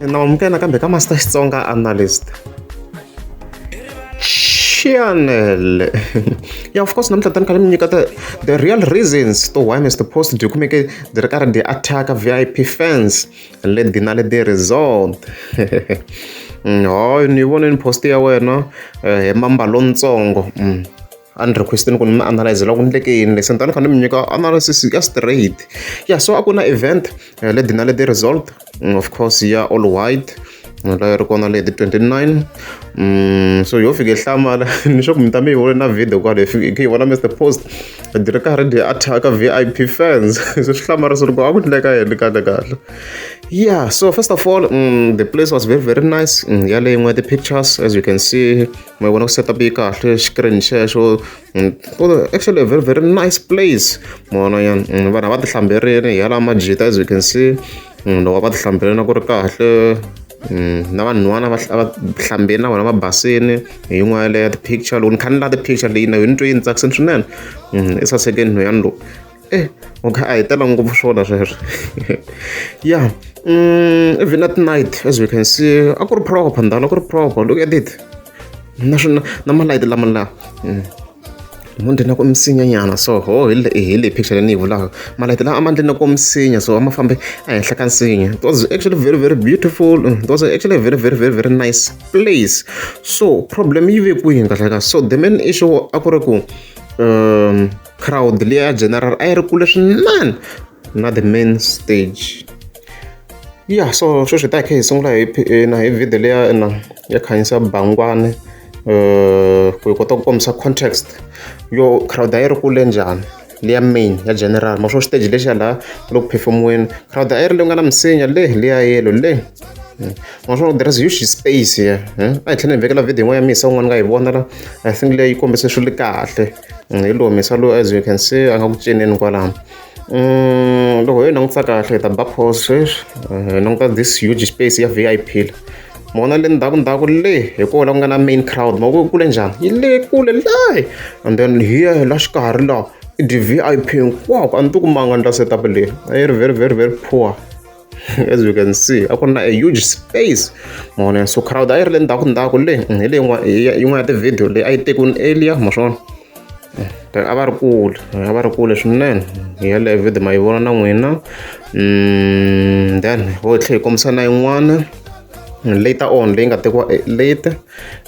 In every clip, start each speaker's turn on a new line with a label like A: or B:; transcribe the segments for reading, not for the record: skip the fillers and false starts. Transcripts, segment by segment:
A: Namukela kambe ka Master Xitsonga Analyst channel. Yeah, of course, namuntlha tani kha mi nyika the real reasons to why Mr. Post di kumeke di ri karhi di attack VIP fans le eDinaledi resort. Hayi ni vone ni post ya wena hi mambalo ntsongo. A ni requestini ku ni mi analyze loko ni ndleke yini leswi ni tani kha ni mi nyika analysis ya straight. Yeah, so a ku na event le eDinaledi resort, of course ya all white la ri kona le 29. So yo fike hlamala ni sho ku mi ta mi vona na video kwale fike vona Mr. Post di ri karhi di attack VIP fans. So swi hlamara swi ri ku a ku endleka yini kahle. Yeah, so first of all, the place was very nice. Yale yin'we the pictures, as you can see, my one setup yi kahle screen xexo. Actually a very nice place. Mona yan vanhu va ti hlamberile yala majita, as you can see. Loko va ti hlamberile na ku ri kahle. Na vanhwana va hlambeni na vona va basini hi yin'wana leya ti-picture. Loko ni kha ni la ti-picture leyi na yona ni twe yi ni tsakiseni swinene. I saseke nhwanyana lowu okay, a hi tela ngopfu swona sweswo. Yeah, even at night, as you can see, a ku ri proper ndhawu, a ku ri proper. Look at it. Na malayiti lama la mundi na ku misinya nyana, so hi le picture leyi ni yi vulaka. Malayiti la a ma ndleni na ku misinya, so a ma fambi ehenhla ka nsinya. It was actually very beautiful. It was actually a very nice place. So problem yi ve kwihi kahle. So the main issue a ku ri ku crowd leya general a yi ri kule swinene na the main stage. Yeah, so sweswi ta khe hi sungula hi video leya ya khanyisa bangwane ku hi kota ku kombisa context yo crowd a yi ri kule njhani leya main ya general. Ma swo stage lexiya laha loko performiweni crowd a yi ri leyi nga na misinya leya yellow le. Ma swo there is huge space here. A hi tlhela hi vekela video yin'wana ya misa un'wana nga yi vona la. I think leyi yi kombise swilo kahle. Hi lowu misa lowu, as you can see, a nga ku cineni kwalano. Loko hi langutisa kahle hi ta ba pause sweswi hi languta this huge space ya VIP. Mona le ndzhaku le hi kona ku nga na main crowd. Ma ku kule njhani yi le kule le, and then here la xikarhi laha i di VIP hinkwako. A ni tiku manga ndla setup leyi a yi ri very poor. As you can see, a ku na a huge space. Mona so crowd a yi ri le ndzhaku le hi le yin'wana ya ti-video leyi a yi tekiwini earlier, ma swona. A va ri kule swinene. Hi yaleyo video ma yi vona na n'wina. Then ho tlhe hi kombisa na yin'wana later on leyi nga tekiwa later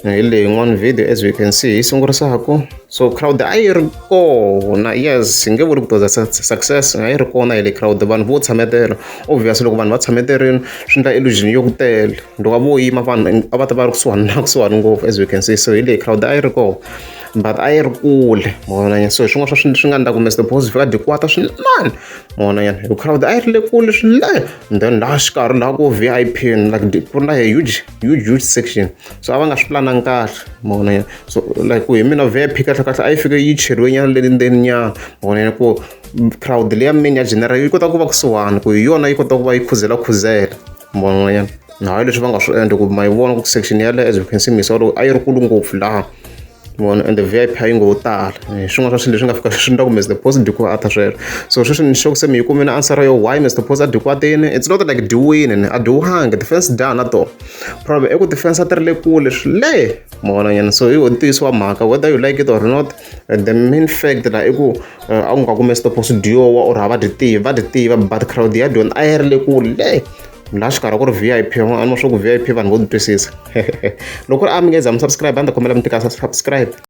A: hi leyi yin'wana video, as you can see hi sungurisaka. So crowd a yi ri kona. Yes, hi nge vuli ku to success a yi ri kona hi le crowd. Vanhu vo tshametela, obviously loko vanhu va tshameterile swi endla illusion yo ku tele. Loko vo yima vanhu a va ta va ri kusuhani ngopfu, as you can see. So hi leyi crowd a yi ri kona, but a yi ri kule. Mona so hi swin'wana swi nga endla ku Mr. Post fika di kwata swinene. Mona hi crowd a yi ri le kule swinene. Then laha xikarhi laha ku VIP like ku ri na a huge section. So a va nga swi plananga kahle. Mona so like ku hi mina VIP kahle a yi fika yi cheriwe nyana le ndzeni nyana. Mona ku crowd leya main ya general yi kota ku va kusuhani, ku hi yona yi kota ku va yi khuzela. Mona hayi leswi va nga swi endla ku ma yi vona ku section yaleyo, as you can see misa lowu a yi ri kulu ngopfu laha. And the VIP a yi ngo tala. Swin'wana swa swilo leswi nga fika swi endla ku Mr. Post di kwata sweswo. So sweswi ni sure ku se mi yi kumile answer yo why Mr. Post a di kwatini. It's not like di wini, a di wangi, defense done at all. Problem i ku defense a ti ri le kule swinene. Mona nyana so hi ntiyiso wa mhaka, whether you like it or not, the main fact la i ku a ku nga ku Mr. Post diyowa or va di tiva, but crowd ya dyona a yi ri le kule laha xikarhi ku ri VIP. A ni swa ku VIP vanhu vo ti twisisa. Loko ku ri a mi nge za mi subscribe a ni ta kombela mi tika subscribe.